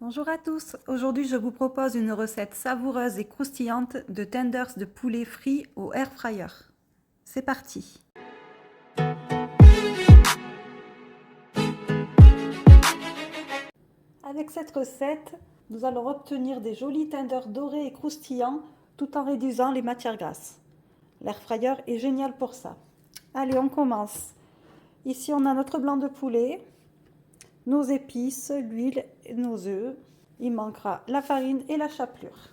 Bonjour à tous, aujourd'hui je vous propose une recette savoureuse et croustillante de tenders de poulet frits au air fryer. C'est parti. Avec cette recette, nous allons obtenir des jolis tenders dorés et croustillants tout en réduisant les matières grasses. L'air fryer est génial pour ça. Allez, on commence. Ici on a notre blanc de poulet, nos épices, l'huile et nos œufs. Il manquera la farine et la chapelure.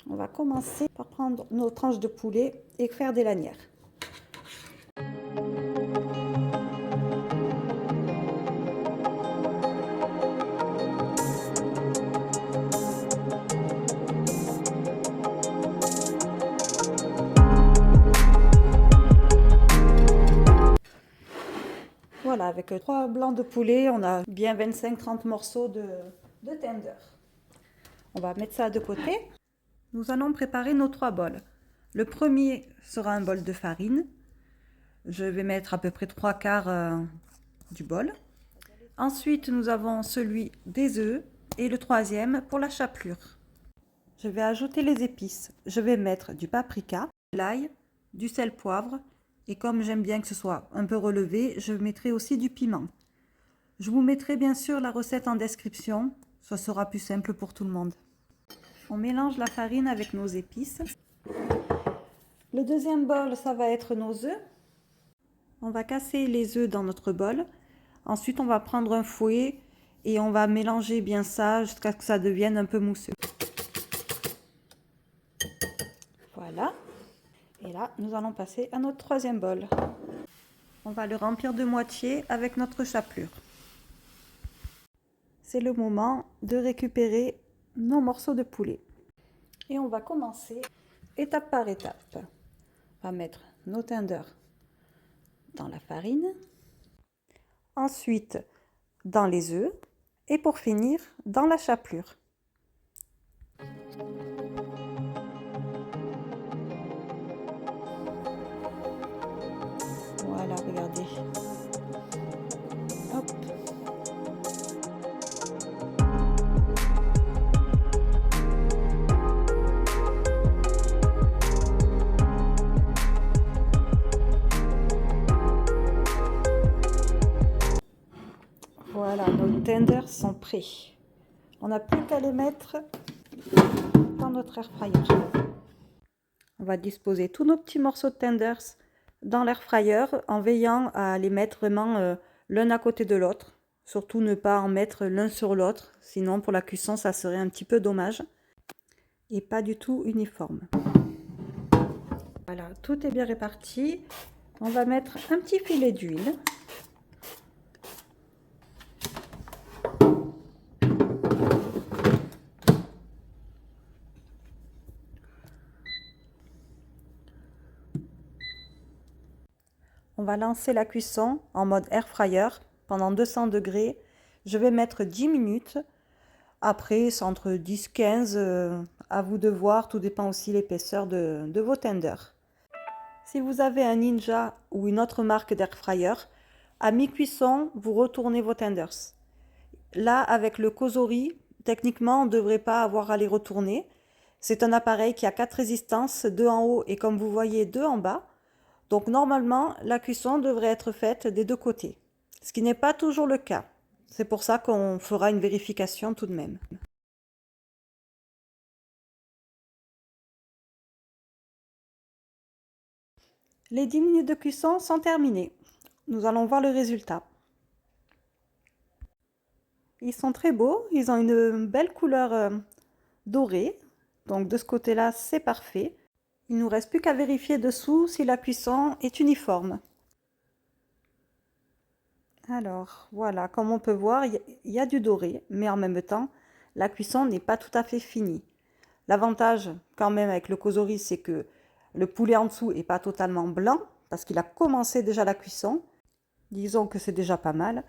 On va commencer par prendre nos tranches de poulet et faire des lanières. Voilà, avec 3 blancs de poulet, on a bien 25-30 morceaux de tender. On va mettre ça de côté. Nous allons préparer nos 3 bols. Le premier sera un bol de farine. Je vais mettre à peu près 3/4 du bol. Ensuite, nous avons celui des œufs et le troisième pour la chapelure. Je vais ajouter les épices. Je vais mettre du paprika, de l'ail, du sel poivre et comme j'aime bien que ce soit un peu relevé, je mettrai aussi du piment. Je vous mettrai bien sûr la recette en description, ça sera plus simple pour tout le monde. On mélange la farine avec nos épices. Le deuxième bol, ça va être nos œufs. On va casser les œufs dans notre bol. Ensuite, on va prendre un fouet et on va mélanger bien ça jusqu'à ce que ça devienne un peu mousseux. Voilà. Et là, nous allons passer à notre troisième bol. On va le remplir de moitié avec notre chapelure. C'est le moment de récupérer nos morceaux de poulet. Et on va commencer étape par étape. On va mettre nos tenders dans la farine. Ensuite, dans les œufs. Et pour finir, dans la chapelure. Voilà, regardez. Hop. Voilà, nos tenders sont prêts. On n'a plus qu'à les mettre dans notre air fryer. On va disposer tous nos petits morceaux de tenders dans l'air fryer en veillant à les mettre vraiment l'un à côté de l'autre. Surtout ne pas en mettre l'un sur l'autre, sinon pour la cuisson ça serait un petit peu dommage et pas du tout uniforme. Voilà, tout est bien réparti. On va mettre un petit filet d'huile. On va lancer la cuisson en mode air fryer pendant 200 degrés. Je vais mettre 10 minutes. Après, c'est entre 10-15, à vous de voir. Tout dépend aussi l'épaisseur de vos tenders. Si vous avez un Ninja ou une autre marque d'air fryer, à mi-cuisson, vous retournez vos tenders. Là, avec le Cosori, techniquement, on ne devrait pas avoir à les retourner. C'est un appareil qui a 4 résistances, 2 en haut et comme vous voyez, 2 en bas. Donc normalement, la cuisson devrait être faite des deux côtés, ce qui n'est pas toujours le cas. C'est pour ça qu'on fera une vérification tout de même. Les 10 minutes de cuisson sont terminées. Nous allons voir le résultat. Ils sont très beaux, ils ont une belle couleur dorée. Donc de ce côté-là, c'est parfait. Il ne nous reste plus qu'à vérifier dessous si la cuisson est uniforme. Alors voilà, comme on peut voir, il y a du doré, mais en même temps, la cuisson n'est pas tout à fait finie. L'avantage quand même avec le Cosori, c'est que le poulet en dessous n'est pas totalement blanc, parce qu'il a commencé déjà la cuisson. Disons que c'est déjà pas mal.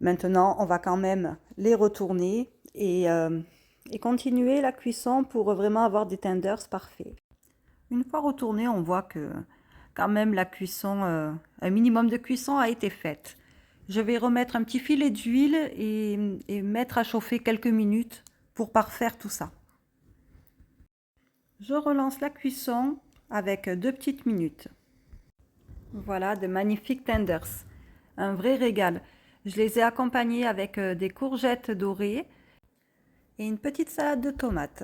Maintenant, on va quand même les retourner et continuer la cuisson pour vraiment avoir des tenders parfaits. Une fois retourné, on voit que quand même la cuisson, un minimum de cuisson a été faite. Je vais remettre un petit filet d'huile et mettre à chauffer quelques minutes pour parfaire tout ça. Je relance la cuisson avec 2 petites minutes. Voilà de magnifiques tenders, un vrai régal. Je les ai accompagnés avec des courgettes dorées et une petite salade de tomates.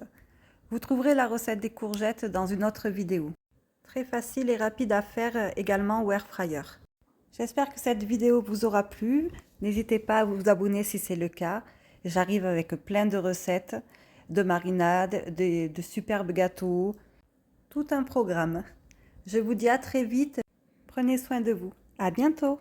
Vous trouverez la recette des courgettes dans une autre vidéo. Très facile et rapide à faire également au air fryer. J'espère que cette vidéo vous aura plu. N'hésitez pas à vous abonner si c'est le cas. J'arrive avec plein de recettes, de marinades, de superbes gâteaux, tout un programme. Je vous dis à très vite. Prenez soin de vous. À bientôt.